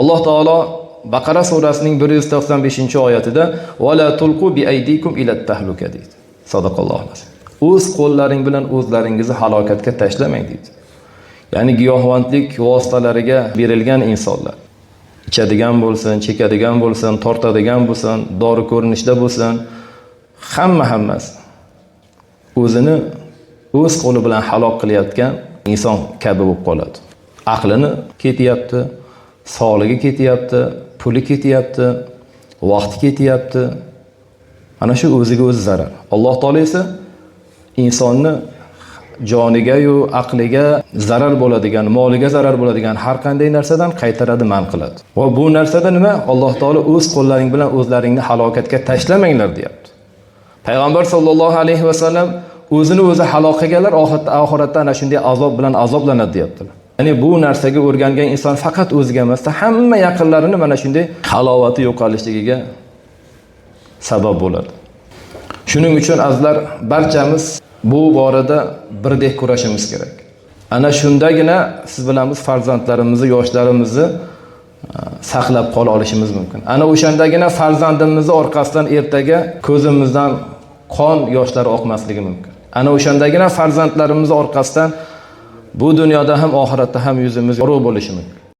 Alloh taolo Baqara surasining 195-oyatida "Va la tulqu bi aydikum ila tahluka" deydi. Sadaqallohu azim. O'z qo'llaring bilan o'zlaringizni halokatga tashlamang deydi. Ya'ni giyohvandlik vositalariga berilgan insonlar, ichadigan bo'lsin, chekadigan bo'lsin, tortadigan bo'lsin, dori ko'rinishda bo'lsin, hammasi o'zini o'z qo'li bilan halok qilayotgan inson kabi bo'lib qoladi. Aqlini ketyapti, sog'ligi ketyapti, puli ketyapti, vaqti ketyapti. Ana shu o'ziga o'zi zarar. Alloh taolo esa insonni joniga yu aqliga zarar bo'ladigan, moliga zarar bo'ladigan har qanday narsadan qaytaradi, man qiladi. Va bu narsada nima? Alloh taolo o'z qo'llaring bilan o'zlaringni halokatga tashlamanglar deyapti. Payg'ambar sollallohu alayhi vasallam o'zini o'zi halok qilganlar oxiratda ana shunday azob bilan azoblanadi deyaptilar. Ya'ni bu narsaga o'rgangan inson faqat o'ziga emas, hamma yaqinlarini mana shunday halovati yo'qolishligiga sabab bo'ladi. Shuning uchun azizlar, barchamiz bu borada birdek kurashimiz kerak. Ana shundagina siz bilamiz farzandlarimizni, yoshlarimizni saqlab qola olishimiz mumkin. Ana o'shandagina farzandimizni orqasidan ertaga ko'zimizdan qon yoshlari oqmasligi mumkin. Ana o'shandagina farzandlarimizni orqasidan bu dunyoda ham oxiratda ham yuzimiz yorug' bo'lishi mumkin.